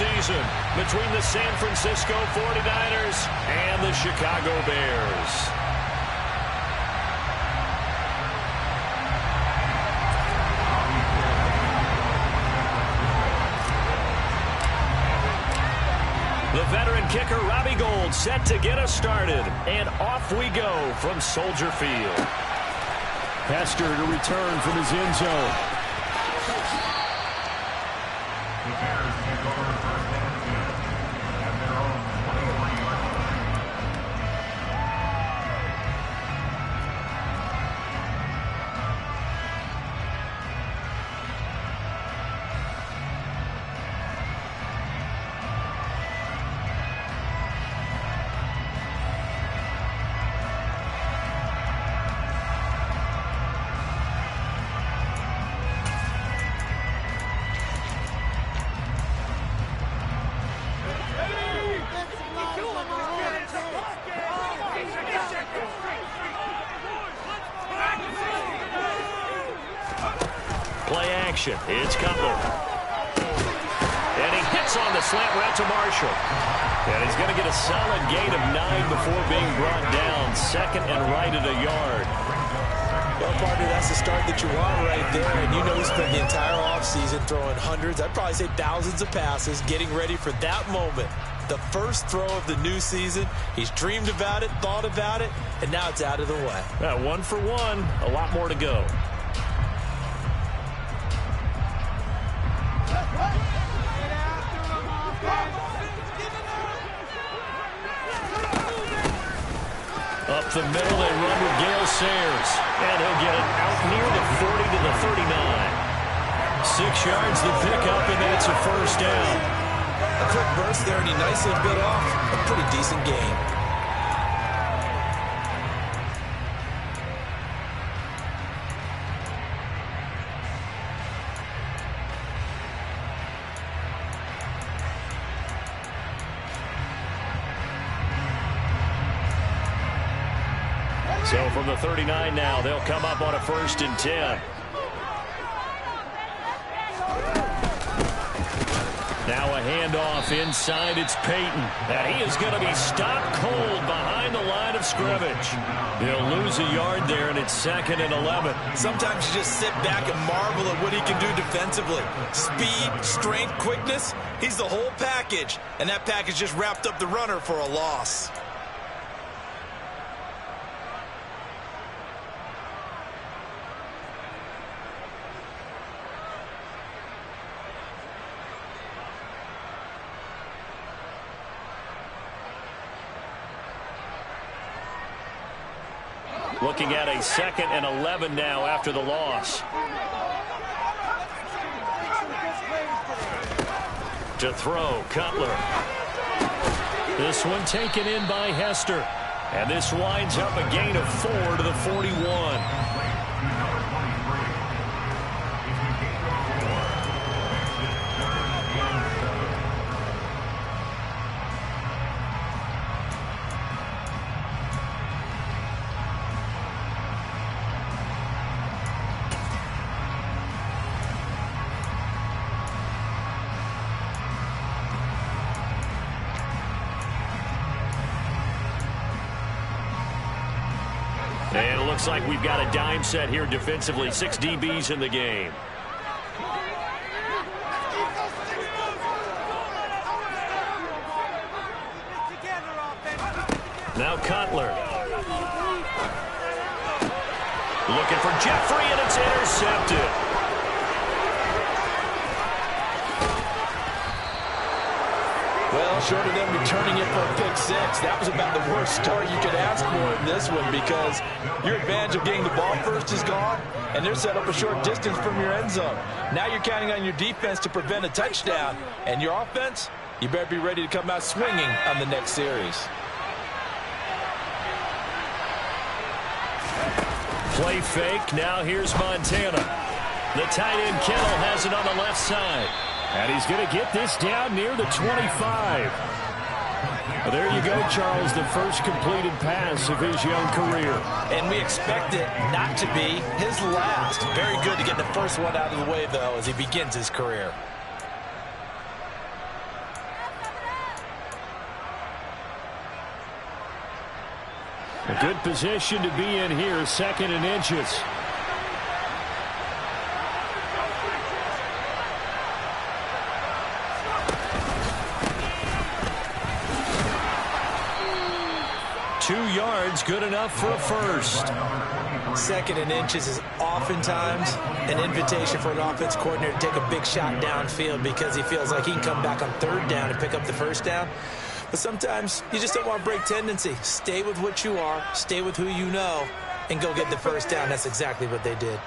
season between the San Francisco 49ers and the Chicago Bears. The veteran kicker, Robbie Gould, set to get us started. And off we go from Soldier Field. Hester to return from his end zone. The Bears take over first and 10 at their own 24-yard line. Play action. It's Cutler. And he hits on the slant route to Marshall. And he's going to get a solid gain of 9 before being brought down. Second and right at a yard. Well, partner, that's the start that you want right there. And you know he spent the entire offseason throwing hundreds, I'd probably say thousands of passes, getting ready for that moment. The first throw of the new season. He's dreamed about it, thought about it, and now it's out of the way. 1 for 1. A lot more to go. Up the middle, they run with Gale Sayers. And he'll get it out near the 40 to the 39. 6 yards the pickup, and then it's a first down. A quick burst there, and he nicely bit off a pretty decent gain. So from the 39 now, they'll come up on a 1st and 10. Now a handoff inside. It's Payton. And he is going to be stopped cold behind the line of scrimmage. He'll lose a yard there, and it's 2nd and 11. Sometimes you just sit back and marvel at what he can do defensively. Speed, strength, quickness. He's the whole package. And that package just wrapped up the runner for a loss. Looking at a 2nd and 11 now after the loss. To throw, Cutler. This one taken in by Hester. And this winds up a gain of 4 to the 41. And it looks like we've got a dime set here defensively. 6 DBs in the game. Now Cutler. Looking for Jeffrey, and it's intercepted. Well, short of them returning it for a pick 6, that was about the worst start you could ask for in this one, because your advantage of getting the ball first is gone, and they're set up a short distance from your end zone. Now you're counting on your defense to prevent a touchdown, and your offense, you better be ready to come out swinging on the next series. Play fake. Now here's Montana. The tight end Kittle has it on the left side. And he's going to get this down near the 25. Well, there you go, Charles, the first completed pass of his young career. And we expect it not to be his last. Very good to get the first one out of the way, though, as he begins his career. A good position to be in here, 2nd and inches. Two yards, good enough for a first. 2nd and inches is oftentimes an invitation for an offense coordinator to take a big shot downfield because he feels like he can come back on 3rd down and pick up the 1st down. But sometimes you just don't want to break tendency. Stay with what you are, stay with who you know, and go get the 1st down. That's exactly what they did.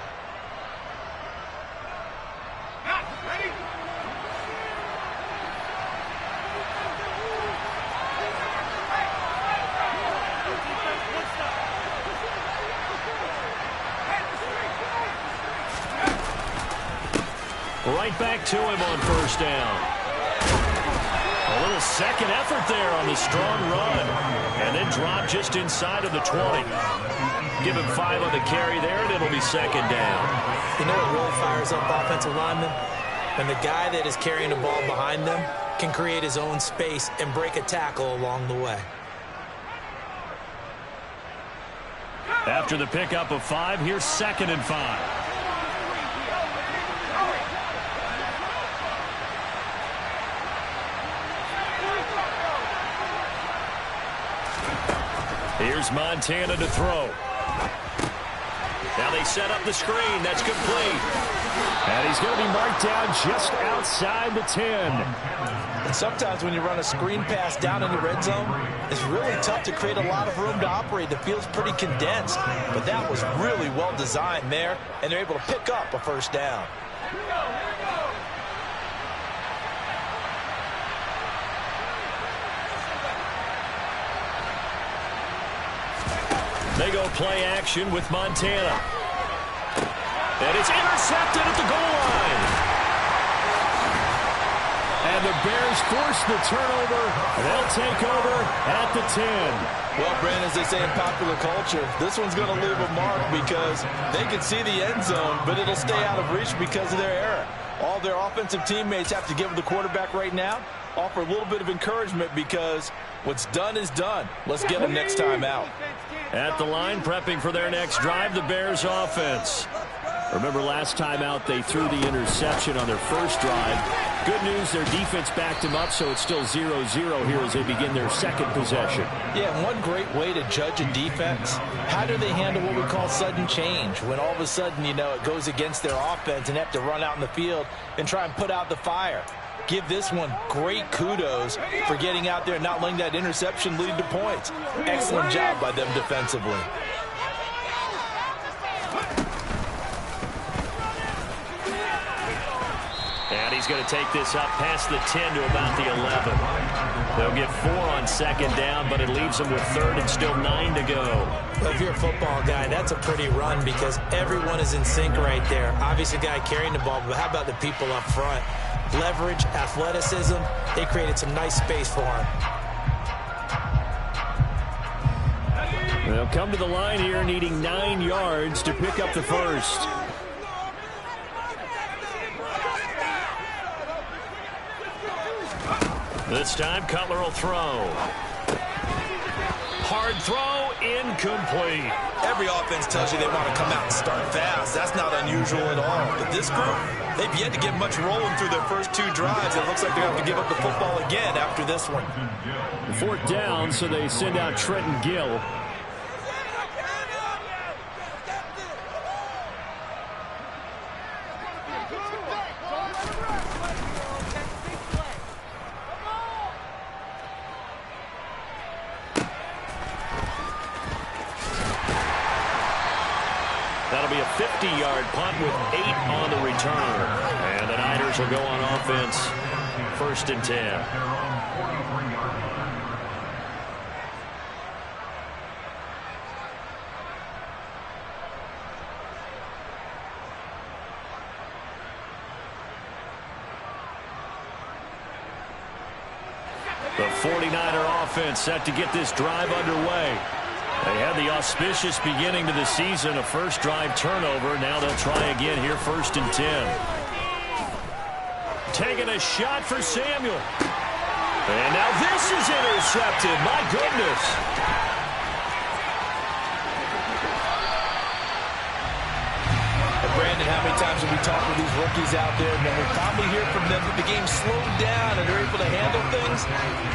Right back to him on 1st down. A little second effort there on the strong run. And then drop just inside of the 20. Give him 5 on the carry there, and it'll be 2nd down. You know what really fires up offensive linemen? When the guy that is carrying the ball behind them can create his own space and break a tackle along the way. After the pickup of 5, here's 2nd and 5. Here's Montana to throw. Now they set up the screen. That's complete. And he's going to be marked down just outside the 10. And sometimes when you run a screen pass down in the red zone, it's really tough to create a lot of room to operate. The field's pretty condensed. But that was really well designed there, and they're able to pick up a 1st down. They go play action with Montana. And it's intercepted at the goal line. And the Bears force the turnover. They'll take over at the 10. Well, Brandon, as they say in popular culture, this one's going to leave a mark because they can see the end zone, but it'll stay out of reach because of their error. All their offensive teammates have to give the quarterback right now, offer a little bit of encouragement because what's done is done. Let's get them next time out. At the line, prepping for their next drive, the Bears offense. Remember last time out, they threw the interception on their first drive. Good news, their defense backed them up, so it's still 0-0 here as they begin their 2nd possession. Yeah, and one great way to judge a defense, how do they handle what we call sudden change? When all of a sudden, you know, it goes against their offense and they have to run out in the field and try and put out the fire. Give this one great kudos for getting out there and not letting that interception lead to points. Excellent job by them defensively. And he's going to take this up past the 10 to about the 11. They'll get 4 on 2nd down, but it leaves them with 3rd and still 9 to go. Well, if you're a football guy, that's a pretty run because everyone is in sync right there. Obviously, the guy carrying the ball, but how about the people up front? Leverage, athleticism, they created some nice space for him. They'll come to the line here needing 9 yards to pick up the 1st. This time, Cutler will throw. Hard throw, incomplete. Every offense tells you they want to come out and start fast. That's not unusual at all. But this group, they've yet to get much rolling through their first 2 drives. It looks like they're going to have to give up the football again after this one. 4th down, so they send out Trenton Gill. That'll be a 50-yard punt with 8 on the return. And the Niners will go on offense. 1st and 10. The 49er offense set to get this drive underway. They had the auspicious beginning to the season, a first drive turnover. Now they'll try again here, 1st and 10. Taking a shot for Samuel. And now this is intercepted. My goodness. many times have we talked with these rookies out there, and then we finally hear from them that the game slowed down and they're able to handle things?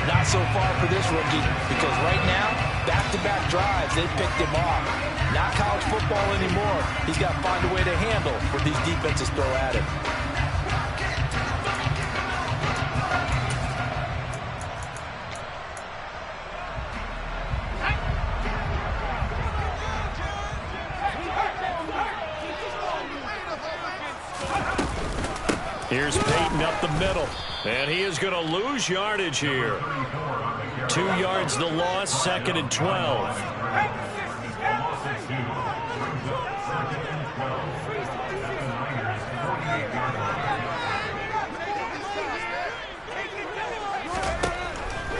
Not so far for this rookie, because right now, back-to-back drives, they picked him off. Not college football anymore. He's got to find a way to handle what these defenses throw at him. Here's Peyton up the middle, and he is going to lose yardage here. 2 yards the loss, 2nd and 12.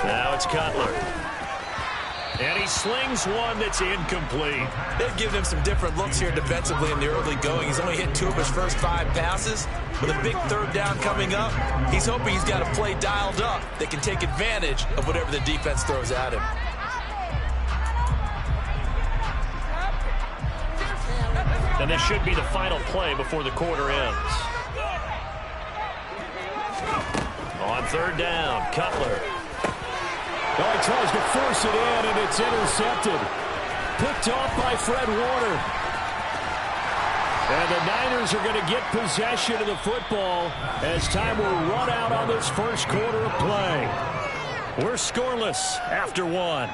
Now it's Cutler. And he slings one that's incomplete. They've given him some different looks here defensively in the early going. He's only hit 2 of his first 5 passes. With a big 3rd down coming up, he's hoping he's got a play dialed up that can take advantage of whatever the defense throws at him. And this should be the final play before the quarter ends. On 3rd down, Cutler. Oh, he tries to force it in, and it's intercepted. Picked off by Fred Warner. And the Niners are going to get possession of the football as time will run out on this first quarter of play. We're scoreless after 1.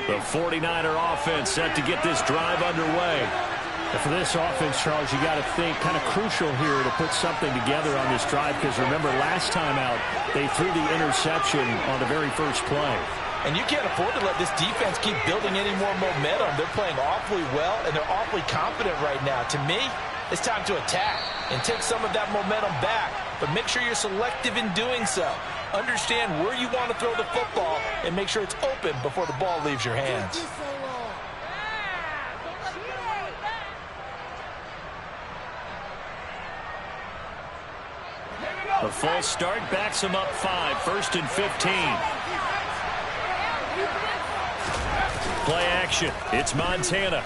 The 49er offense set to get this drive underway. And for this offense, Charles, you got to think kind of crucial here to put something together on this drive, because remember last time out they threw the interception on the very first play. And you can't afford to let this defense keep building any more momentum. They're playing awfully well, and they're awfully confident right now. To me, it's time to attack and take some of that momentum back, but make sure you're selective in doing so. Understand where you want to throw the football and make sure it's open before the ball leaves your hands. The false start backs him up 5, 1st and 15. Play action. It's Montana.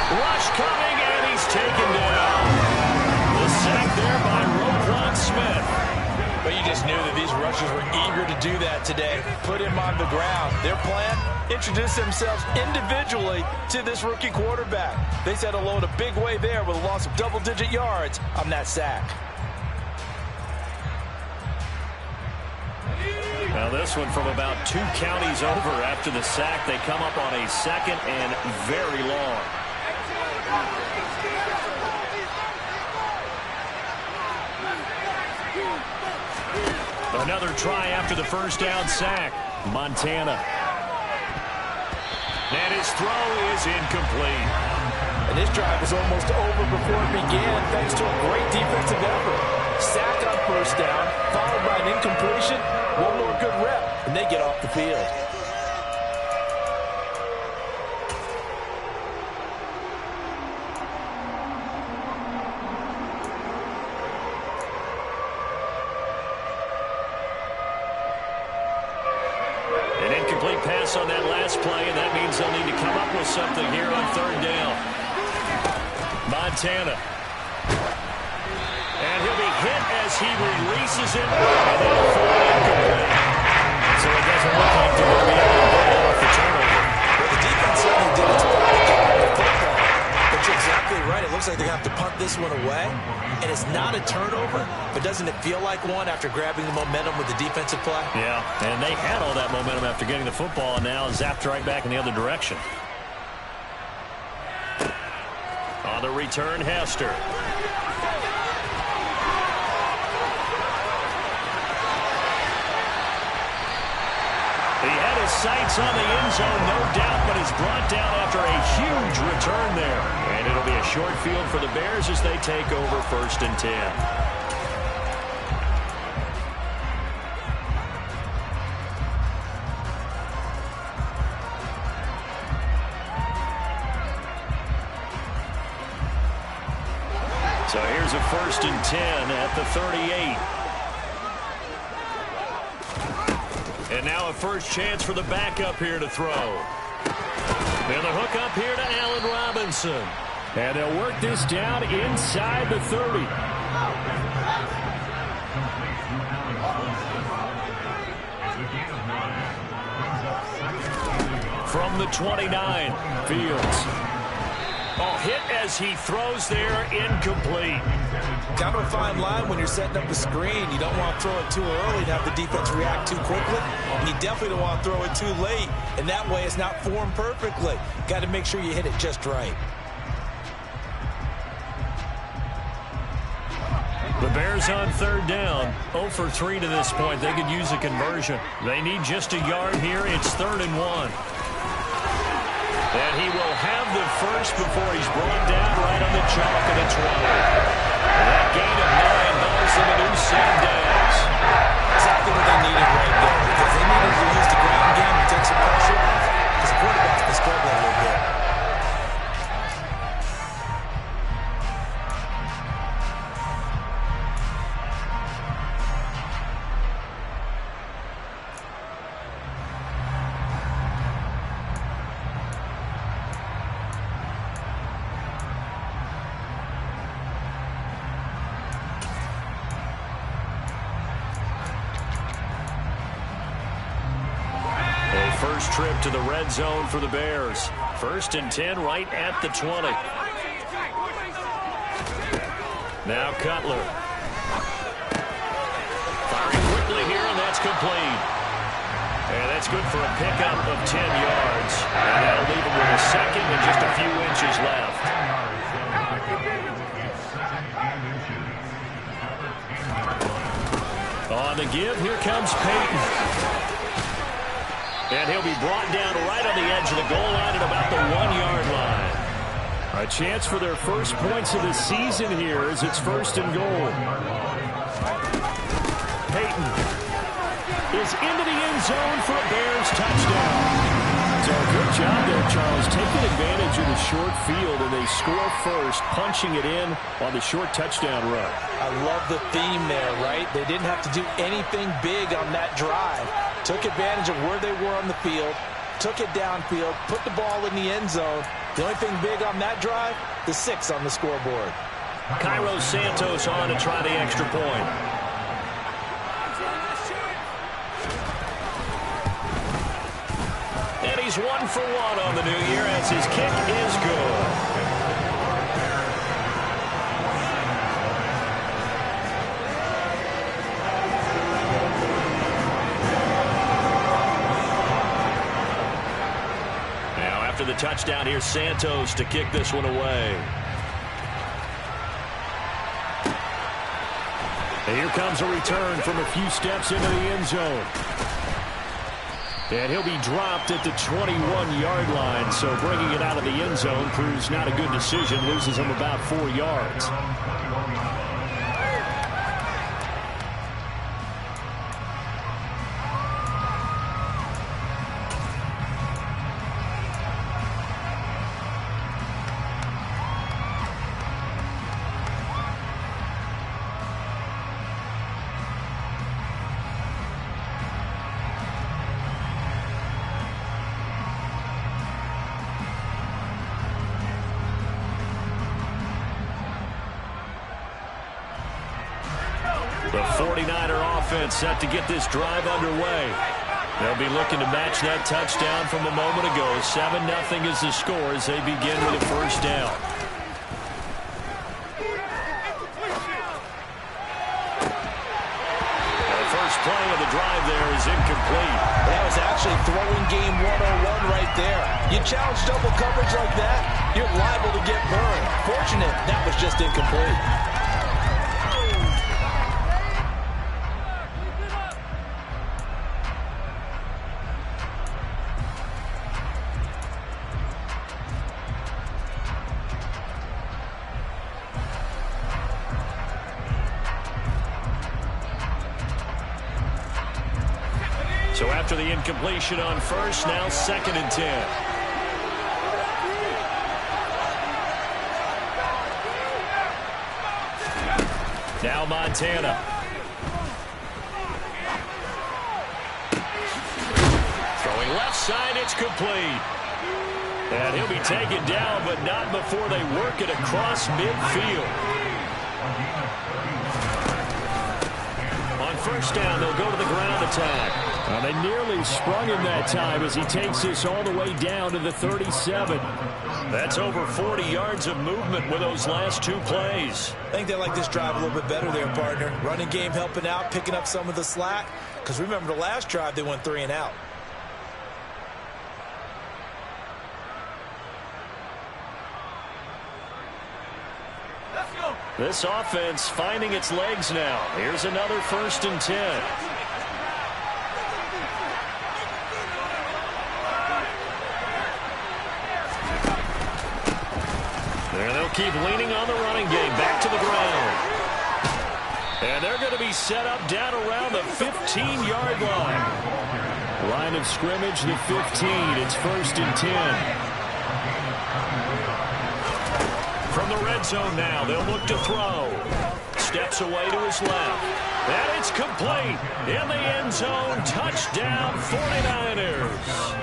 Rush coming, and he's taken down. The sack there by Roquan Smith. But you just knew that these rushers were eager to do that today. Put him on the ground. Their plan, introduce themselves individually to this rookie quarterback. They set a load a big way there with a loss of double-digit yards on that sack. Now this one from about 2 counties over after the sack. They come up on a 2nd and very long. Another try after the first down sack. Montana. And his throw is incomplete. And this drive was almost over before it began thanks to a great defensive effort. Sack on first down, followed by an incompletion. One more good rep, and they get off the field. An incomplete pass on that last play, and that means they'll need to come up with something here on 3rd down. Montana. And he'll be hit as he releases it, and that'll fall incomplete. So it doesn't look like they're going to be able to ball off the turnover. Well, the defense certainly did its part to get the football. But you're exactly right. It looks like they're going to have to punt this one away. And it's not a turnover, but doesn't it feel like one after grabbing the momentum with the defensive play? Yeah, and they had all that momentum after getting the football, and now zapped right back in the other direction. On the return, Hester. He had his sights on the end zone, no doubt, but is brought down after a huge return there. And it'll be a short field for the Bears as they take over 1st and 10. So here's a 1st and 10 at the 38. And now a first chance for the backup here to throw. And the hook up here to Allen Robinson. And they'll work this down inside the 30. From the 29, Fields. Oh, hit as he throws there, incomplete. Kind of a fine line when you're setting up the screen. You don't want to throw it too early to have the defense react too quickly. And you definitely don't want to throw it too late. And that way it's not formed perfectly. Got to make sure you hit it just right. The Bears on 3rd down. 0 for 3 to this point. They could use a conversion. They need just a yard here. It's 3rd and 1. And he will have the first before he's brought down right on the chalk of the 20. That gain of 9 buys them a new 7 downs. Exactly what they needed right there, because they needed to use the ground game to take some pressure off, because the quarterback's been struggling a little bit. First trip to the red zone for the Bears. 1st and 10 right at the 20. Now Cutler. Firing quickly here, and that's complete. And that's good for a pickup of 10 yards. And that'll leave him with a second and just a few inches left. On the give, here comes Peyton. And he'll be brought down right on the edge of the goal line at about the 1-yard line. A chance for their first points of the season here as it's 1st and goal. Peyton is into the end zone for a Bears touchdown. So good job there, Charles, taking advantage of the short field, and they score first, punching it in on the short touchdown run. I love the theme there, right? They didn't have to do anything big on that drive. Took advantage of where they were on the field, took it downfield, put the ball in the end zone. The only thing big on that drive, the 6 on the scoreboard. Cairo Santos on to try the extra point. And he's 1 for 1 on the new year as his kick is good. The touchdown here, Santos to kick this one away. And here comes a return from a few steps into the end zone. And he'll be dropped at the 21-yard line, so bringing it out of the end zone proves not a good decision, loses him about 4 yards. The 49er offense set to get this drive underway. They'll be looking to match that touchdown from a moment ago. 7-0 is the score as they begin with a first down. The first play of the drive there is incomplete. That was actually throwing game 101 right there. You challenge double coverage like that, you're liable to get burned. Fortunate that was just incomplete. So after the incompletion on first, now 2nd and 10. Now Montana. Throwing left side, it's complete. And he'll be taken down, but not before they work it across midfield. On first down, they'll go to the ground attack. Well, they nearly sprung him that time as he takes this all the way down to the 37. That's over 40 yards of movement with those last two plays. I think they like this drive a little bit better there, partner. Running game helping out, picking up some of the slack. Because remember, the last drive, they went 3 and out. This offense finding its legs now. Here's another 1st and 10. There they'll keep leaning on the running game. Back to the ground. And they're going to be set up down around the 15-yard line. Line of scrimmage, the 15. It's 1st and 10. From the red zone now, they'll look to throw. Steps away to his left. And it's complete. In the end zone, touchdown 49ers.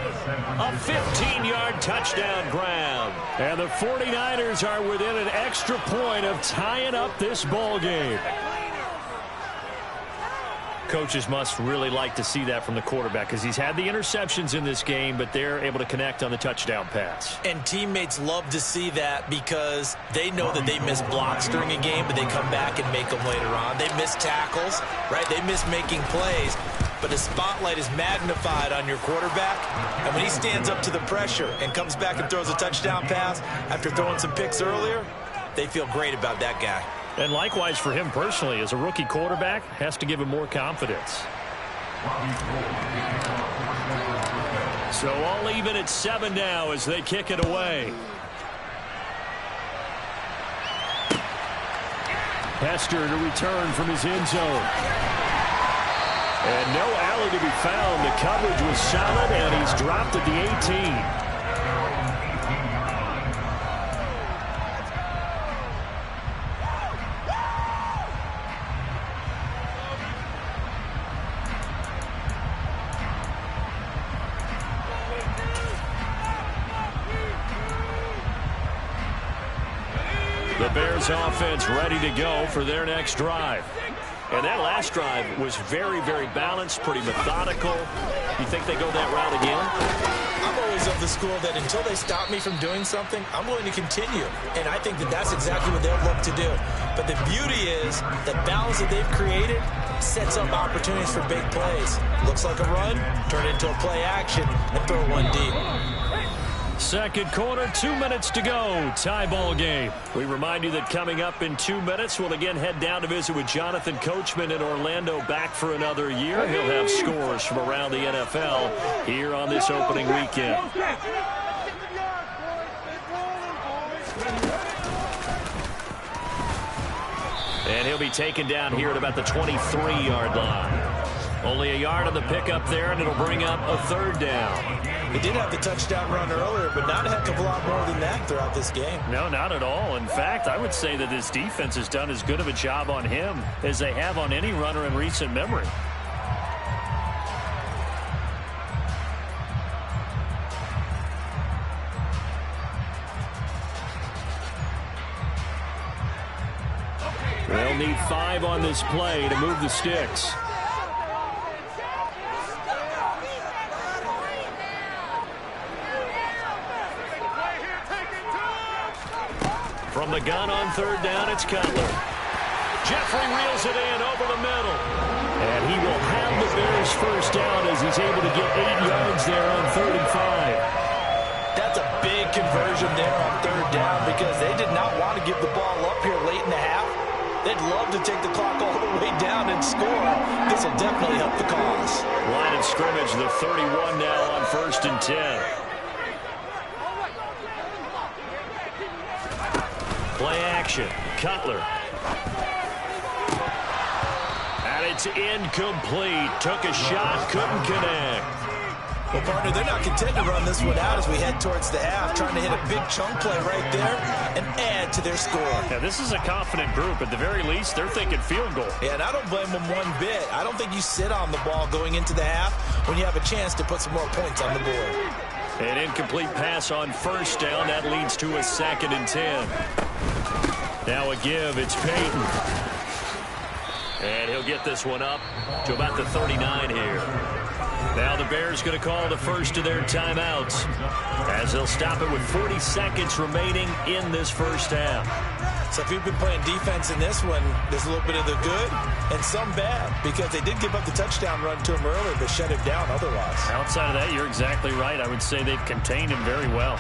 A 15-yard touchdown grab. And the 49ers are within an extra point of tying up this ball game. Coaches must really like to see that from the quarterback because he's had the interceptions in this game, but they're able to connect on the touchdown pass. And teammates love to see that because they know that they miss blocks during a game, but they come back and make them later on. They miss tackles, right? They miss making plays, but the spotlight is magnified on your quarterback. And when he stands up to the pressure and comes back and throws a touchdown pass after throwing some picks earlier, they feel great about that guy. And likewise for him personally, as a rookie quarterback, has to give him more confidence. So all even at 7 now as they kick it away. Hester to return from his end zone. And no alley to be found. The coverage was solid, and he's dropped at the 18. The Bears offense ready to go for their next drive. And that last drive was very, very balanced, pretty methodical. You think they go that route again? I'm always of the school that until they stop me from doing something, I'm going to continue. And I think that that's exactly what they'll look to do. But the beauty is the balance that they've created sets up opportunities for big plays. Looks like a run, turn it into a play action, and throw one deep. Second quarter, 2 minutes to go. Tie ball game. We remind you that coming up in 2 minutes, we'll again head down to visit with Jonathan Coachman in Orlando, back for another year. He'll have scores from around the NFL here on this opening weekend. And he'll be taken down here at about the 23-yard line. Only a yard on the pickup there, and it'll bring up a 3rd down. He did have the touchdown run earlier, but not a heck of a lot more than that throughout this game. No, not at all. In fact, I would say that this defense has done as good of a job on him as they have on any runner in recent memory. They'll need 5 on this play to move the sticks. From the gun on 3rd down, it's Cutler. Jeffrey reels it in over the middle. And he will have the Bears first down as he's able to get 8 yards there on 3rd and 5. That's a big conversion there on 3rd down because they did not want to give the ball up here late in the half. They'd love to take the clock all the way down and score. This will definitely help the cause. Line of scrimmage, the 31 now on 1st and 10. Play action. Cutler. And it's incomplete. Took a shot, couldn't connect. Well, partner, they're not content to run this one out as we head towards the half, trying to hit a big chunk play right there and add to their score. Yeah, this is a confident group. At the very least, they're thinking field goal. Yeah, and I don't blame them one bit. I don't think you sit on the ball going into the half when you have a chance to put some more points on the board. An incomplete pass on first down. That leads to a 2nd and 10. Now a give. It's Peyton. And he'll get this one up to about the 39 here. Now the Bears going to call the first of their timeouts as they'll stop it with 40 seconds remaining in this first half. So if you've been playing defense in this one, there's a little bit of the good and some bad because they did give up the touchdown run to him earlier but shut him down otherwise. Outside of that, you're exactly right. I would say they've contained him very well.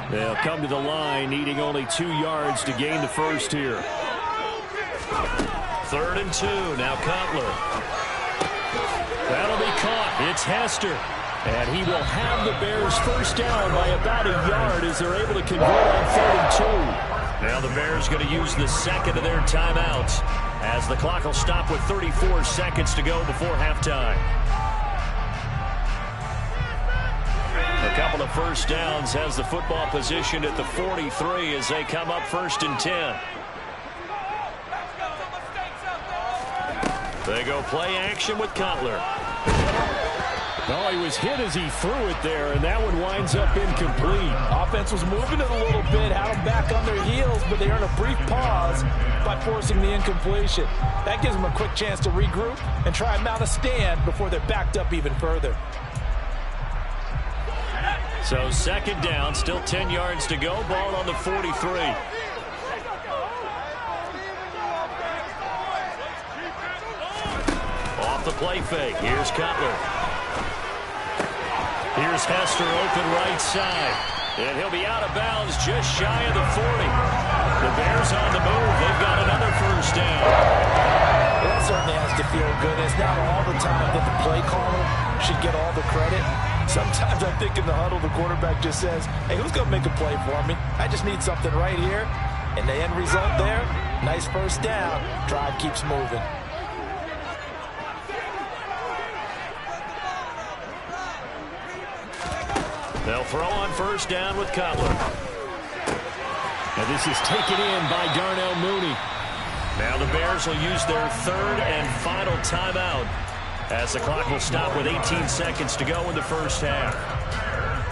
They'll come to the line, needing only 2 yards to gain the first here. 3rd and 2. Now Cutler. That'll be caught. It's Hester. And he will have the Bears first down by about a yard as they're able to convert on 3rd and 2. Now the Bears going to use the second of their timeouts as the clock will stop with 34 seconds to go before halftime. A couple of first downs has the football positioned at the 43 as they come up 1st and 10. They go play action with Cutler. Oh, he was hit as he threw it there, and that one winds up incomplete. Offense was moving it a little bit, had them back on their heels, but they earned a brief pause by forcing the incompletion. That gives them a quick chance to regroup and try and mount a stand before they're backed up even further. So 2nd down, still 10 yards to go. Ball on the 43. Off the play fake. Here's Cutler. Here's Hester open right side. And he'll be out of bounds just shy of the 40. The Bears on the move. They've got another first down. Well, that certainly has to feel good. It's not all the time that the play caller should get all the credit. Sometimes I think in the huddle, the quarterback just says, hey, who's going to make a play for me? I just need something right here. And the end result there, nice first down. Drive keeps moving. They'll throw on first down with Cutler. Now this is taken in by Darnell Mooney. Now the Bears will use their 3rd and final timeout as the clock will stop with 18 seconds to go in the first half.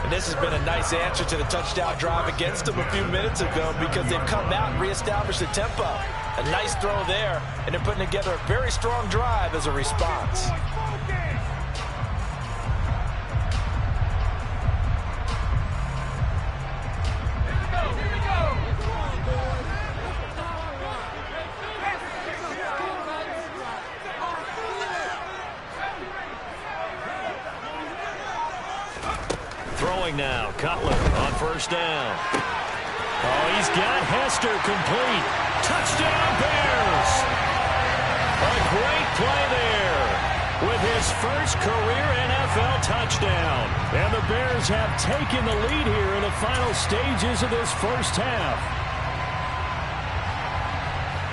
And this has been a nice answer to the touchdown drive against them a few minutes ago because they've come out and reestablished the tempo. A nice throw there, and they're putting together a very strong drive as a response. Throwing now, Cutler on first down. Oh, he's got Hester complete. Touchdown, Bears! A great play there with his first career NFL touchdown. And the Bears have taken the lead here in the final stages of this first half.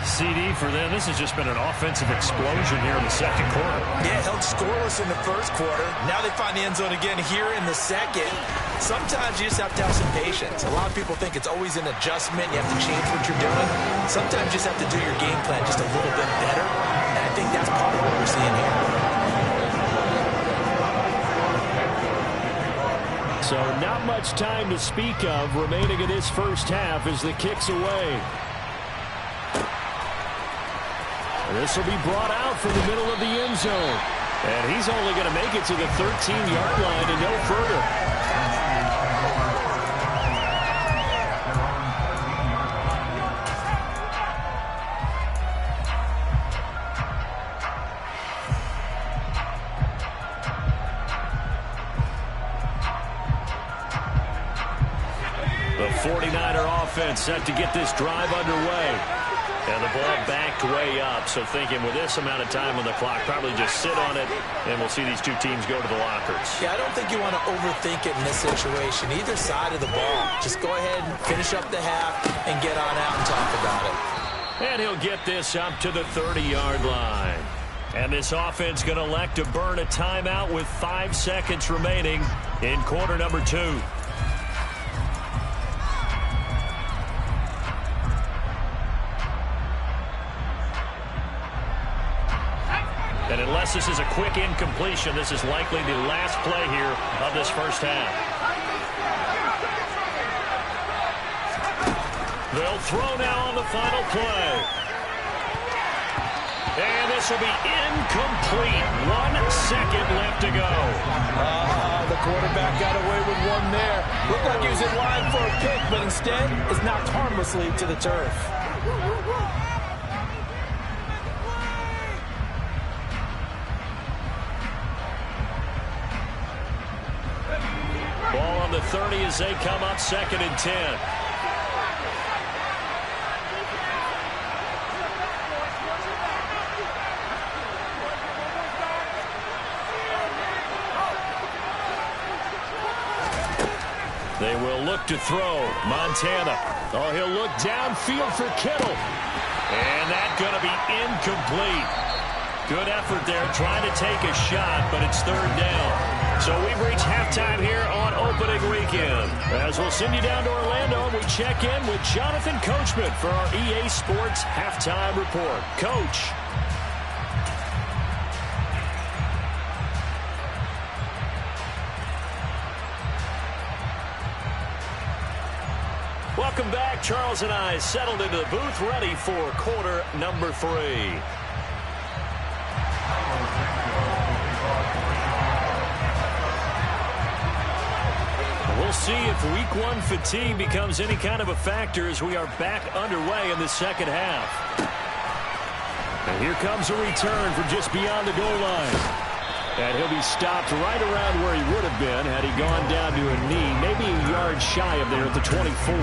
CD for them, this has just been an offensive explosion here in the second quarter. Yeah, held scoreless in the first quarter. Now they find the end zone again here in the second. Sometimes you just have to have some patience. A lot of people think it's always an adjustment. You have to change what you're doing. Sometimes you just have to do your game plan just a little bit better. And I think that's part of what we're seeing here. So not much time to speak of remaining in this first half as the kick's away. This will be brought out from the middle of the end zone. And he's only going to make it to the 13-yard line and no further. 49er offense set to get this drive underway. And the ball backed way up, so thinking with this amount of time on the clock, probably just sit on it, and we'll see these two teams go to the lockers. Yeah, I don't think you want to overthink it in this situation, either side of the ball. Just go ahead and finish up the half and get on out and talk about it. And he'll get this up to the 30-yard line. And this offense going to elect to burn a timeout with 5 seconds remaining in quarter number 2. And unless this is a quick incompletion, this is likely the last play here of this first half. They'll throw now on the final play. And this will be incomplete. 1 second left to go. The quarterback got away with one there. Looked like he was in line for a pick, but instead is knocked harmlessly to the turf. Ball on the 30 as they come up 2nd and 10. They will look to throw. Montana. Oh, he'll look downfield for Kittle. And that's going to be incomplete. Good effort there trying to take a shot, but it's 3rd down. So we've reached halftime here on opening weekend. As we'll send you down to Orlando, and we check in with Jonathan Coachman for our EA Sports Halftime Report. Coach. Welcome back. Charles and I settled into the booth, ready for quarter number 3. We'll see if week 1 fatigue becomes any kind of a factor as we are back underway in the second half. And here comes a return from just beyond the goal line. And he'll be stopped right around where he would have been had he gone down to a knee, maybe a yard shy of there at the 24.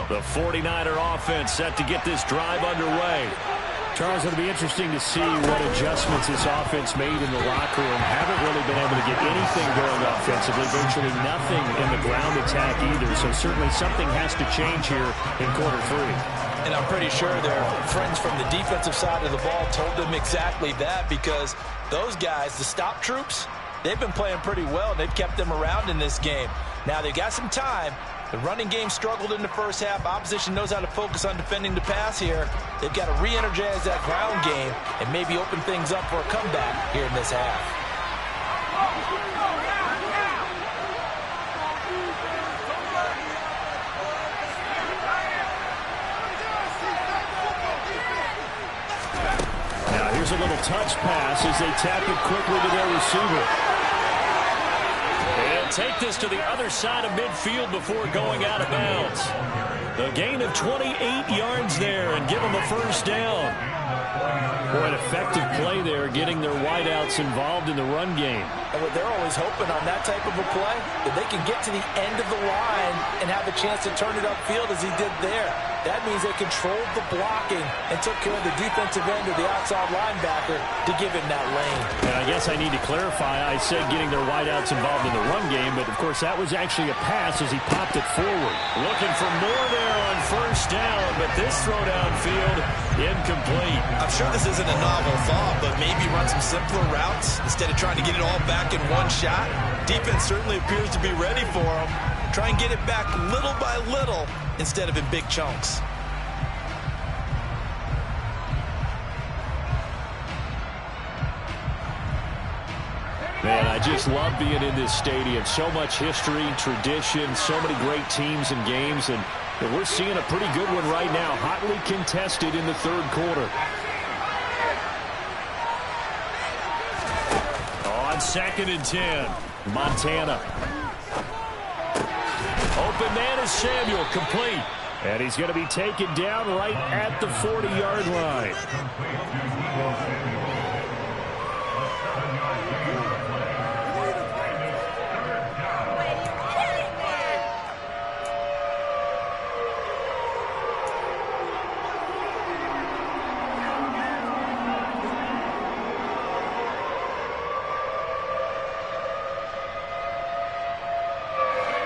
The 49er offense set to get this drive underway. Charles, it'll be interesting to see what adjustments this offense made in the locker room. Haven't really been able to get anything going offensively. Virtually nothing in the ground attack either. So certainly something has to change here in quarter 3. And I'm pretty sure their friends from the defensive side of the ball told them exactly that, because those guys, the stop troops, they've been playing pretty well. They've kept them around in this game. Now they've got some time. The running game struggled in the first half. Opposition knows how to focus on defending the pass here. They've got to re-energize that ground game and maybe open things up for a comeback here in this half. Now here's a little touch pass as they tap it quickly to their receiver. Take this to the other side of midfield before going out of bounds. A gain of 28 yards there and give them a first down. Boy, an effective play there, getting their wideouts involved in the run game. And what they're always hoping on that type of a play, that they can get to the end of the line and have a chance to turn it upfield as he did there. That means they controlled the blocking and took care of the defensive end or the outside linebacker to give him that lane. And I guess I need to clarify, I said getting their wideouts involved in the run game, but of course that was actually a pass as he popped it forward. Looking for more there on first down, but this throw downfield, incomplete. I'm sure this isn't a novel thought, but maybe run some simpler routes instead of trying to get it all back in one shot. Defense certainly appears to be ready for him. Try and get it back little by little instead of in big chunks. Man, I just love being in this stadium. So much history, tradition, so many great teams and games, and we're seeing a pretty good one right now, hotly contested in the third quarter. On 2nd and 10, Montana. Open man is Samuel, complete. And he's going to be taken down right at the 40-yard line.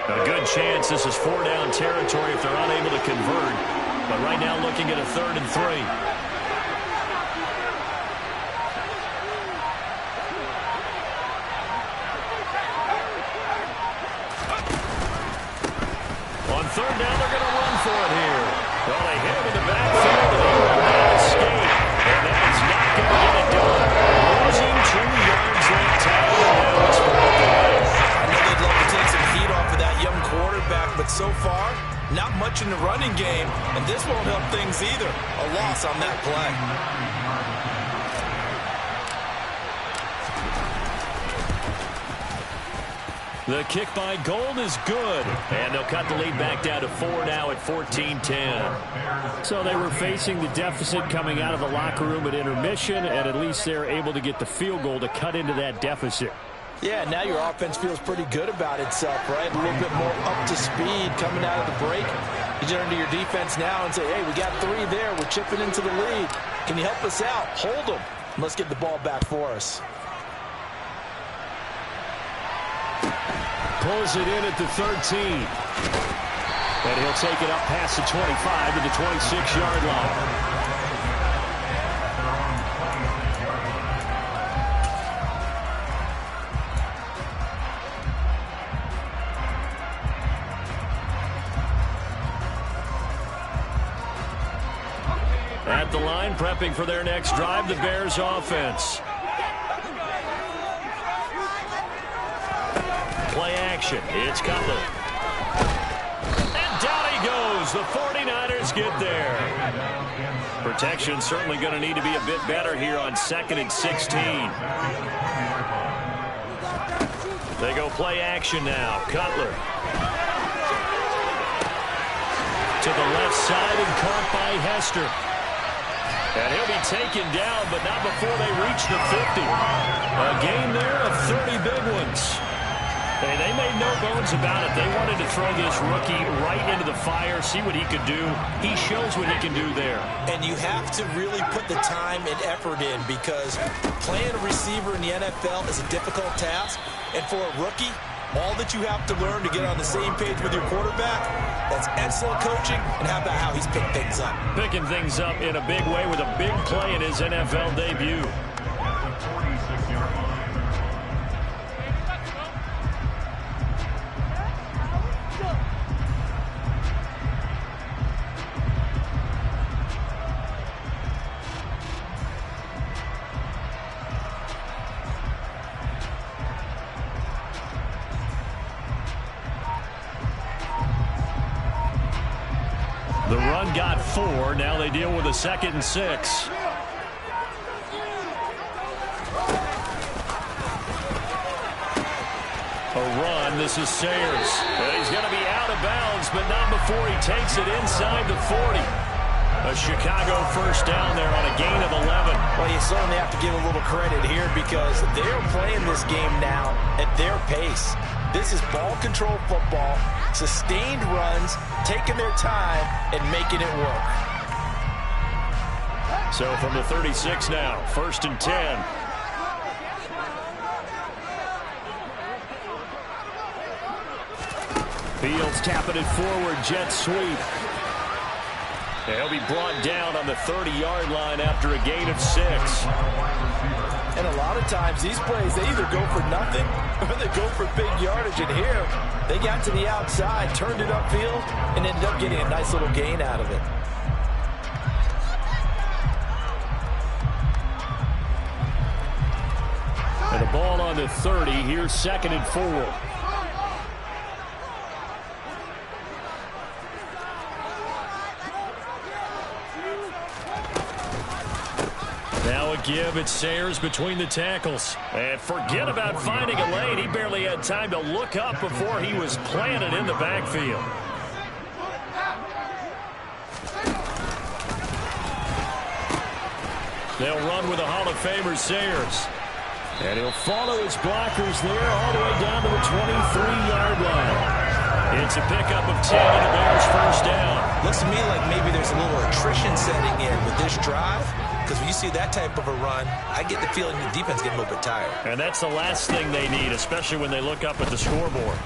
A good chance this is 4-down territory if they're unable to convert. But right now looking at a 3rd and 3. On 3rd down, they're going to run for it here. Well, they hit him in the backfield, and he will not escape. And that is not going to get it done. Losing 2 yards that time, and now it's 4th and 8. I know they'd love to take some heat off of that young quarterback, but so far, not much in the running game, and this won't help things either. A loss on that play. The kick by Gold is good, and they'll cut the lead back down to 4 now at 14-10. So they were facing the deficit coming out of the locker room at intermission, and at least they're able to get the field goal to cut into that deficit. Yeah, now your offense feels pretty good about itself, right? A little bit more up to speed coming out of the break. You turn to your defense now and say, hey, we got 3 there. We're chipping into the lead. Can you help us out? Hold them. Let's get the ball back for us. Pulls it in at the 13. And he'll take it up past the 25 to the 26-yard line. At the line, prepping for their next drive, the Bears offense. Play action. It's Cutler. And down he goes. The 49ers get there. Protection certainly going to need to be a bit better here on 2nd and 16. They go play action now. Cutler. To the left side and caught by Hester. And he'll be taken down, but not before they reach the 50. A gain there of 30 big ones. Hey, they made no bones about it. They wanted to throw this rookie right into the fire, see what he could do. He shows what he can do there. And you have to really put the time and effort in, because playing a receiver in the NFL is a difficult task. And for a rookie, all that you have to learn to get on the same page with your quarterback, that's excellent coaching. And how about how he's picked things up? Picking things up in a big way with a big play in his NFL debut. The run got 4. Now they deal with a 2nd and 6. A run. This is Sayers. And he's going to be out of bounds, but not before he takes it inside the 40. A Chicago first down there on a gain of 11. Well, you certainly have to give a little credit here, because they're playing this game now at their pace. This is ball control football, sustained runs, taking their time and making it work. So from the 36 now, 1st and 10. Fields tapping it forward, jet sweep. He'll be brought down on the 30-yard line after a gain of 6. And a lot of times these plays, they either go for nothing or they go for big yardage. And here, they got to the outside, turned it upfield, and ended up getting a nice little gain out of it. And the ball on the 30. Here's 2nd and 4. Now give. It's Sayers between the tackles. And forget about finding a lane. He barely had time to look up before he was planted in the backfield. They'll run with a Hall of Famer, Sayers. And he'll follow his blockers there all the way down to the 23-yard line. It's a pickup of 10 and the Bears first down. Looks to me like maybe there's a little attrition setting in with this drive. Because when you see that type of a run, I get the feeling the defense getting a little bit tired. And that's the last thing they need, especially when they look up at the scoreboard.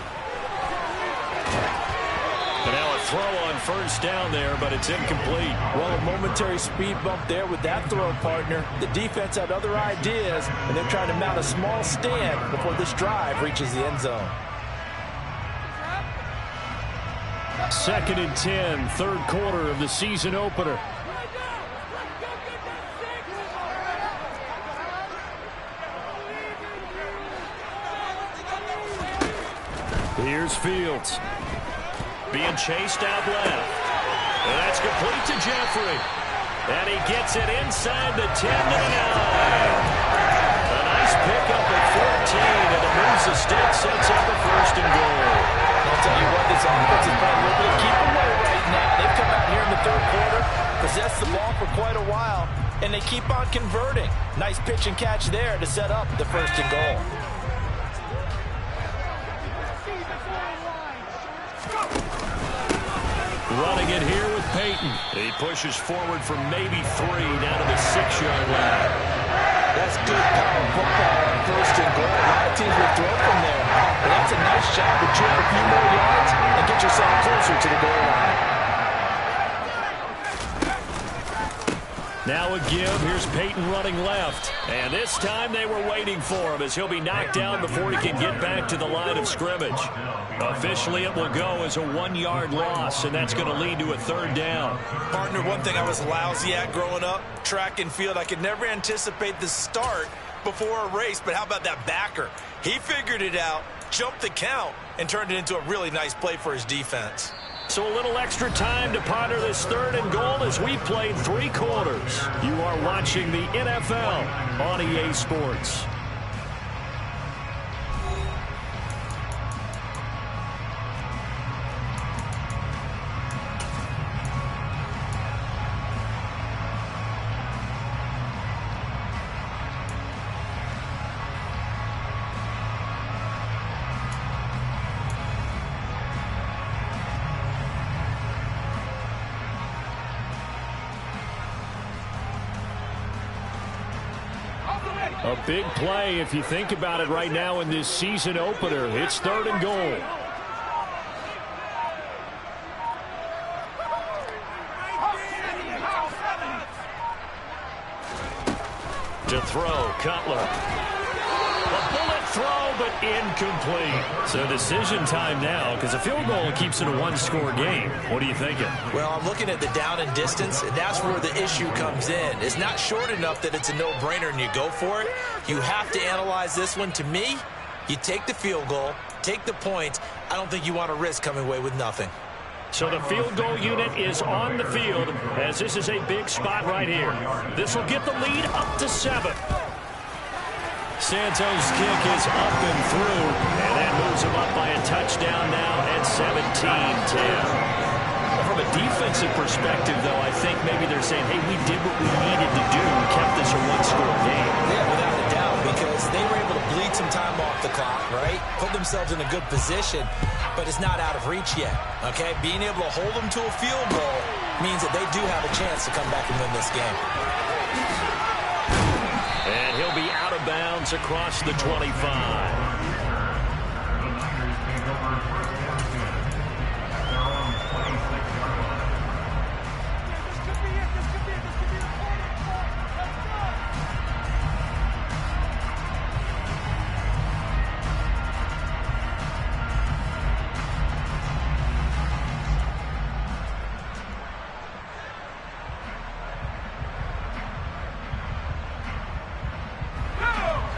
And now a throw on first down there, but it's incomplete. Well, a momentary speed bump there with that throw, partner. The defense had other ideas, and they're trying to mount a small stand before this drive reaches the end zone. 2nd and 10, third quarter of the season opener. Here's Fields. Being chased out left. And that's complete to Jeffrey. And he gets it inside the 10 to the 9. A nice pickup at 14, and it moves the stick, sets up a 1st and goal. I'll tell you what, this offense is playing a little bit of keep away right now. They've come out here in the third quarter, possessed the ball for quite a while, and they keep on converting. Nice pitch and catch there to set up the 1st and goal. Running it here with Peyton. He pushes forward for maybe 3 down to the 6-yard line. That's good power football on 1st and goal. A lot of teams will throw from there. But that's a nice job to drip a few more yards and get yourself closer to the goal line. Now a give. Here's Peyton running left. And this time they were waiting for him as he'll be knocked down before he can get back to the line of scrimmage. Officially, it will go as a 1-yard loss, and that's going to lead to a 3rd down. Partner, one thing I was lousy at growing up, track and field, I could never anticipate the start before a race, but how about that backer? He figured it out, jumped the count, and turned it into a really nice play for his defense. So a little extra time to ponder this 3rd and goal as we played 3 quarters. You are watching the NFL on EA Sports. A big play if you think about it right now in this season opener. It's 3rd and goal. To throw, Cutler. A bullet throw, but incomplete. So decision time now, because a field goal keeps it a 1-score game. What are you thinking? Well, I'm looking at the down and distance, and that's where the issue comes in. It's not short enough that it's a no-brainer and you go for it. You have to analyze this one. To me, you take the field goal, take the points. I don't think you want to risk coming away with nothing. So the field goal unit is on the field as this is a big spot right here. This will get the lead up to 7. Santos' kick is up and through, and that moves him up by a touchdown now at 17-10. From a defensive perspective, though, I think maybe they're saying, hey, we did what we needed to do and kept this a 1-score game. Yeah, without a doubt, because they were able to bleed some time off the clock, right? Put themselves in a good position, but it's not out of reach yet, okay? Being able to hold them to a field goal means that they do have a chance to come back and win this game. And he'll be out of bounds across the 25.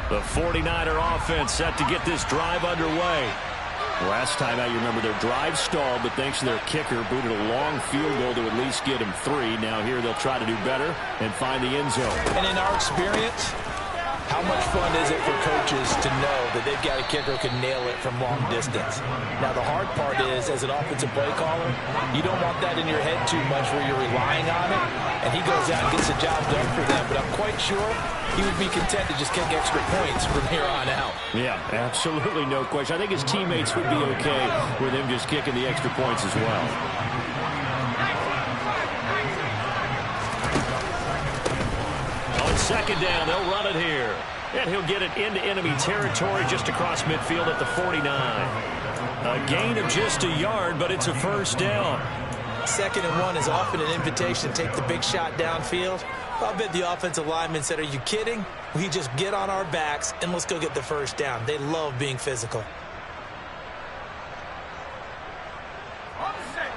The 49er offense set to get this drive underway. Last time out, you remember their drive stalled, but thanks to their kicker, booted a long field goal to at least get him 3. Now here they'll try to do better and find the end zone. And in our experience, how much fun is it for coaches to know that they've got a kicker who can nail it from long distance? Now, the hard part is, as an offensive play caller, you don't want that in your head too much where you're relying on it, and he goes out and gets the job done for them. But I'm quite sure he would be content to just kick extra points from here on out. Yeah, absolutely no question. I think his teammates would be okay with him just kicking the extra points as well. Second down, they'll run it here. And he'll get it into enemy territory just across midfield at the 49. A gain of just a yard, but it's a first down. 2nd and 1 is often an invitation to take the big shot downfield. I'll bet the offensive lineman said, are you kidding? We just get on our backs and let's go get the first down. They love being physical.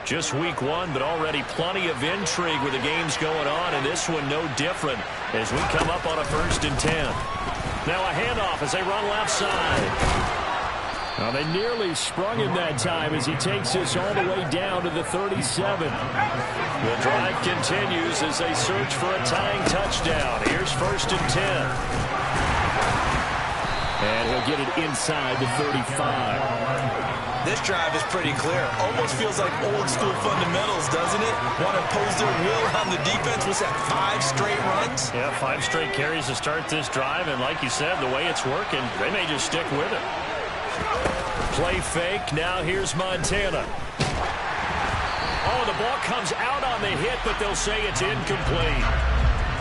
Just week 1, but already plenty of intrigue with the games going on, and this one no different as we come up on a 1st and 10. Now a handoff as they run left side. Well, they nearly sprung him that time as he takes this all the way down to the 37. The drive continues as they search for a tying touchdown. Here's 1st and 10. And he'll get it inside the 35. This drive is pretty clear. Almost feels like old school fundamentals, doesn't it? Want to impose their will on the defense. What's that, 5 straight runs? Yeah, 5 straight carries to start this drive. And like you said, the way it's working, they may just stick with it. Play fake. Now here's Montana. Oh, the ball comes out on the hit, but they'll say it's incomplete.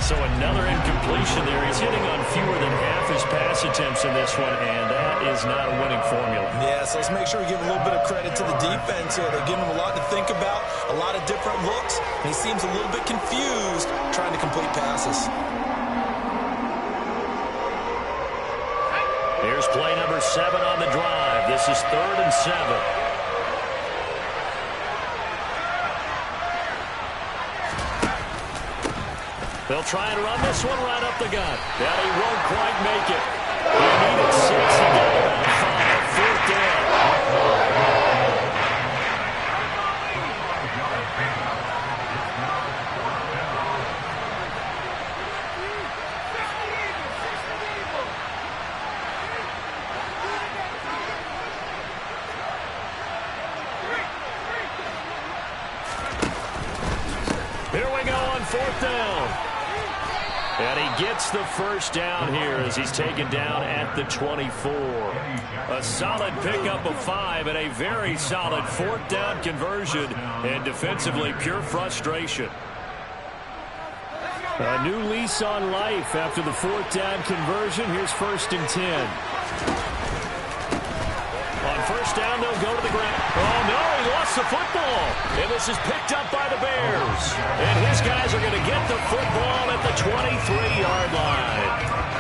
So another incompletion there. He's hitting on fewer than half his pass attempts in this one, and that is not a winning formula. Yeah, so let's make sure we give a little bit of credit to the defense here. They're giving him a lot to think about, a lot of different looks, and he seems a little bit confused trying to complete passes. Here's play number 7 on the drive. This is 3rd and 7. They'll try and run this one right up the gut. And he won't quite make it. He needed 6. He got about 5. 4th down. Here we go on 4th down. And he gets the first down here as he's taken down at the 24. A solid pickup of 5 and a very solid 4th down conversion. And defensively, pure frustration. A new lease on life after the 4th down conversion. Here's 1st and 10. On 1st down, they'll go to the ground. Oh, no, he lost the football. And this is picked up by the Bears. And his guys are going to get the football at the 23-yard line.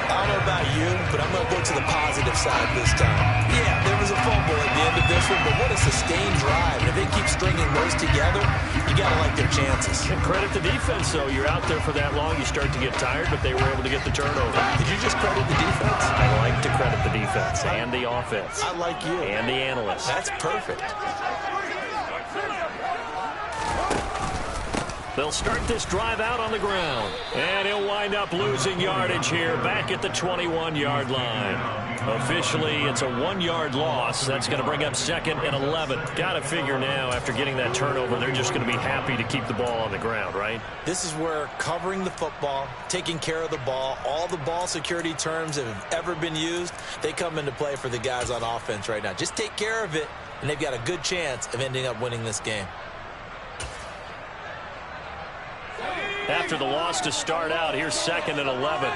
I don't know about you, but I'm going to go to the positive side this time. Yeah, there was a fumble at the end of this one, but what a sustained drive. And if they keep stringing those together, you got to like their chances. And credit the defense, though. You're out there for that long, you start to get tired, but they were able to get the turnover. Did you just credit the defense? I like to credit the defense and the offense. I like you. And the analysts. That's perfect. They'll start this drive out on the ground. And he'll wind up losing yardage here back at the 21-yard line. Officially, it's a 1-yard loss. That's going to bring up 2nd and 11. Got to figure now, after getting that turnover, they're just going to be happy to keep the ball on the ground, right? This is where covering the football, taking care of the ball, all the ball security terms that have ever been used, they come into play for the guys on offense right now. Just take care of it, and they've got a good chance of ending up winning this game. After the loss to start out, here's 2nd and 11.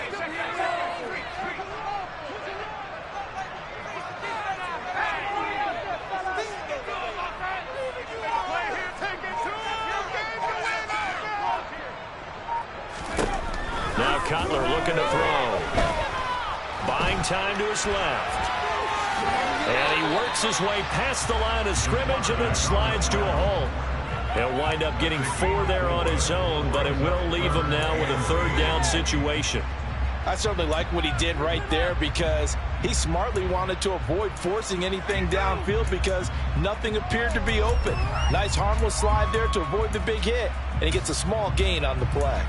Now Cutler looking to throw. Buying time to his left. And he works his way past the line of scrimmage and then slides to a halt. He'll wind up getting 4 there on his own, but it will leave him now with a 3rd down situation. I certainly like what he did right there because He smartly wanted to avoid forcing anything downfield because nothing appeared to be open. Nice harmless slide there to avoid the big hit, and he gets a small gain on the play.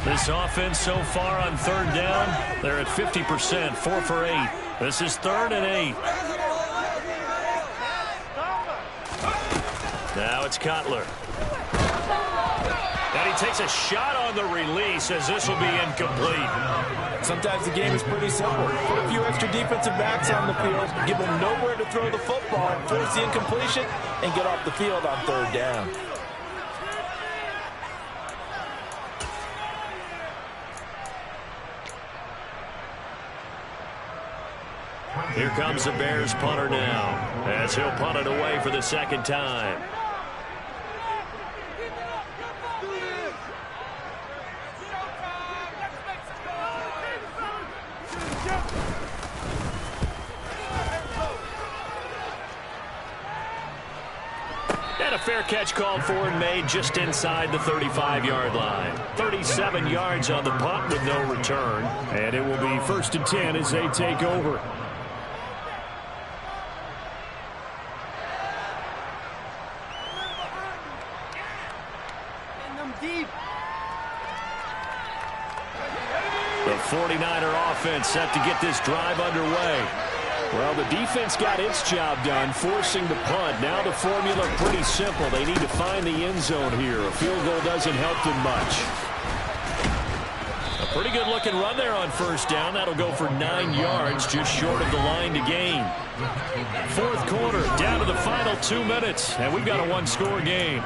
This offense so far on third down, they're at 50%, 4 for 8. This is 3rd and 8. Now it's Cutler. And he takes a shot on the release as this will be incomplete. Sometimes the game is pretty simple. Put a few extra defensive backs on the field, give them nowhere to throw the football, force the incompletion, and get off the field on third down. Here comes the Bears punter now, as he'll punt it away for the second time. And a fair catch called for and made just inside the 35-yard line. 37 yards on the punt with no return. And it will be 1st and 10 as they take over. The 49er offense set to get this drive underway. Well, the defense got its job done, forcing the punt. Now the formula pretty simple. They need to find the end zone here. A field goal doesn't help them much. A pretty good-looking run there on 1st down. That'll go for 9 yards, just short of the line to gain. 4th quarter, down to the final 2 minutes, and we've got a one-score game.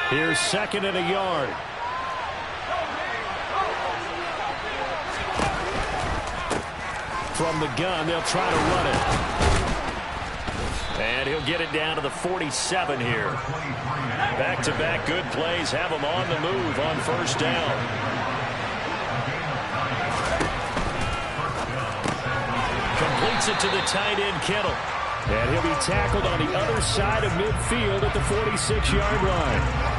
Here's 2nd and a yard. From the gun, they'll try to run it. And he'll get it down to the 47 here. Back-to-back good plays have him on the move on 1st down. Completes it to the tight end, Kittle. And he'll be tackled on the other side of midfield at the 46-yard line.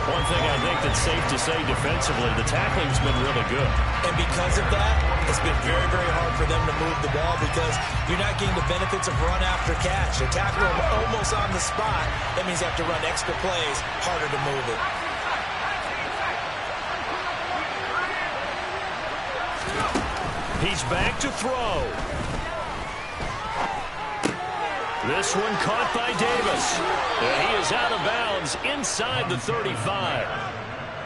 One thing I think that's safe to say defensively, the tackling's been really good. And because of that, it's been very, very hard for them to move the ball because you're not getting the benefits of run after catch. A tackle almost on the spot. That means you have to run extra plays, harder to move it. He's back to throw. This one caught by Davis. And he is out of bounds inside the 35.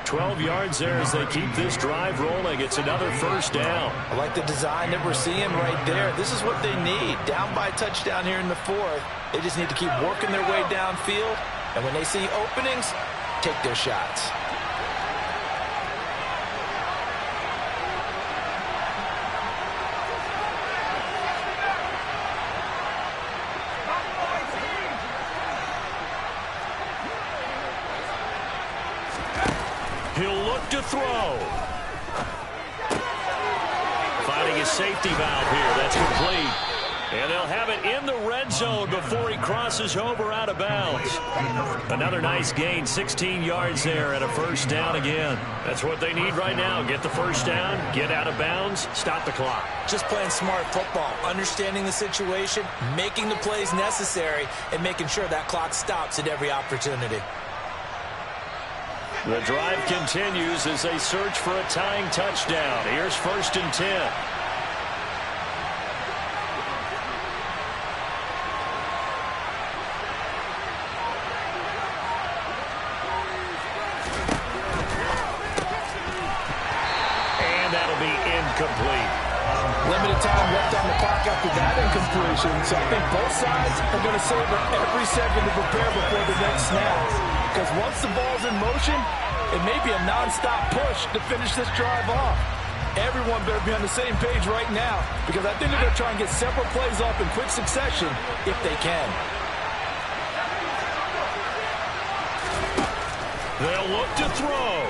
12 yards there as they keep this drive rolling. It's another 1st down. I like the design that we're seeing right there. This is what they need. Down by a touchdown here in the 4th. They just need to keep working their way downfield. And when they see openings, take their shots. He'll look to throw. Finding his safety valve here. That's complete. And they'll have it in the red zone before he crosses over out of bounds. Another nice gain, 16 yards there and a 1st down again. That's what they need right now. Get the 1st down, get out of bounds, stop the clock. Just playing smart football, understanding the situation, making the plays necessary, and making sure that clock stops at every opportunity. The drive continues as they search for a tying touchdown. Here's 1st and 10. And that'll be incomplete. Limited time left on the clock after that incompletion, so I think both sides are going to savor every second to prepare before the next snap. Because once the ball's in motion, it may be a non-stop push to finish this drive off. everyone better be on the same page right now, because I think they're going to try and get several plays off in quick succession if they can. They'll look to throw.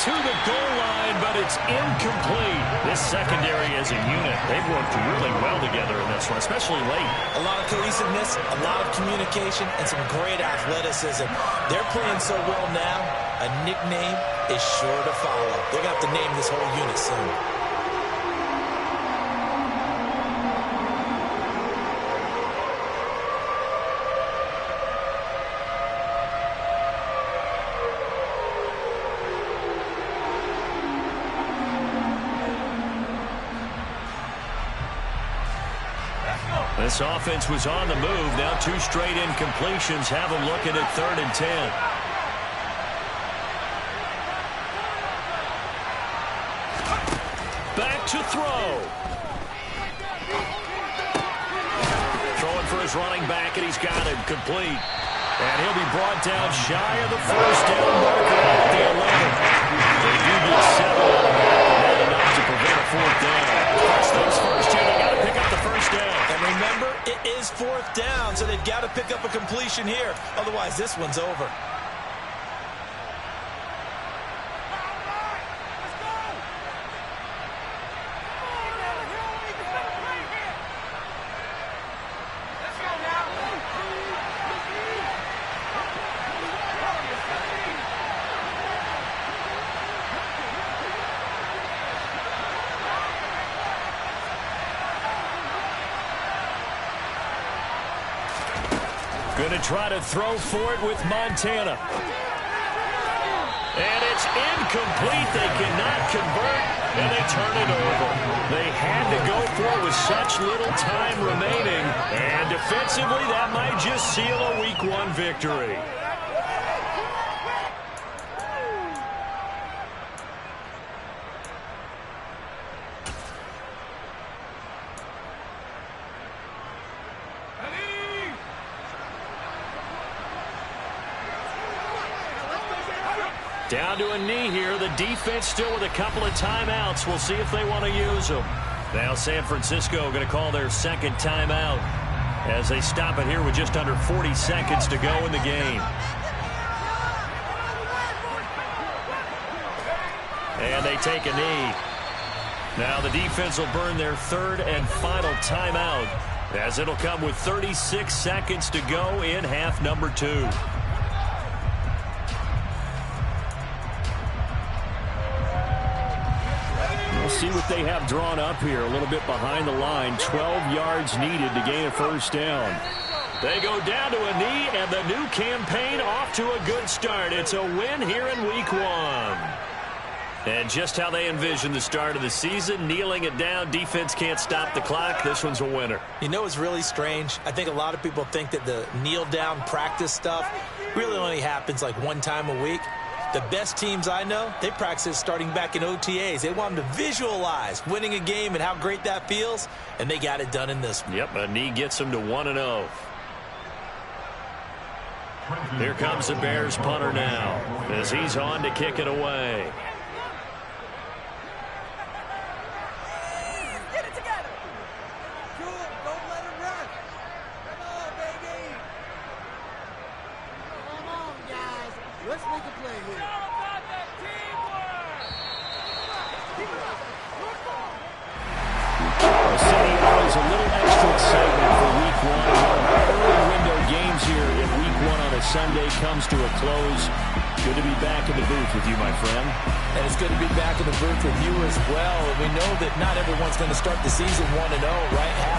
To the goal line, but it's incomplete. This secondary as a unit, they've worked really well together in this one, especially late. A lot of cohesiveness, a lot of communication, and some great athleticism. They're playing so well now, a nickname is sure to follow. They're going to have to name this whole unit soon. This offense was on the move. Now 2 straight incompletions have them looking at 3rd and 10. Back to throw. Throwing for his running back, and he's got him complete. And he'll be brought down shy of the first down marker at the 11. They do get 7 out of that, but not enough to prevent a 4th down. First things first here, they got to pick up the first down. And remember, it is 4th down, so they've got to pick up a completion here. Otherwise, this one's over. Going to try to throw for it with Montana. And it's incomplete. They cannot convert, and they turn it over. They had to go for it with such little time remaining. And defensively, that might just seal a Week 1 victory. Down to a knee here. The defense still with a couple of timeouts. We'll see if they want to use them. Now San Francisco going to call their 2nd timeout as they stop it here with just under 40 seconds to go in the game. And they take a knee. Now the defense will burn their 3rd and final timeout as it'll come with 36 seconds to go in half number 2. We'll see what they have drawn up here. A little bit behind the line. 12 yards needed to gain a first down. They go down to a knee, and the new campaign off to a good start. It's a win here in Week 1. And just how they envision the start of the season, kneeling it down, defense can't stop the clock. This one's a winner. You know, it's really strange. I think a lot of people think that the kneel-down practice stuff really only happens like 1 time a week. The best teams I know, they practice it starting back in OTAs. They want them to visualize winning a game and how great that feels, and they got it done in this one. Yep, a knee gets them to 1-0. Here comes the Bears punter now as he's on to kick it away. Sunday comes to a close. Good to be back in the booth with you, my friend. And it's good to be back in the booth with you as well. And we know that not everyone's going to start the season 1-0, right?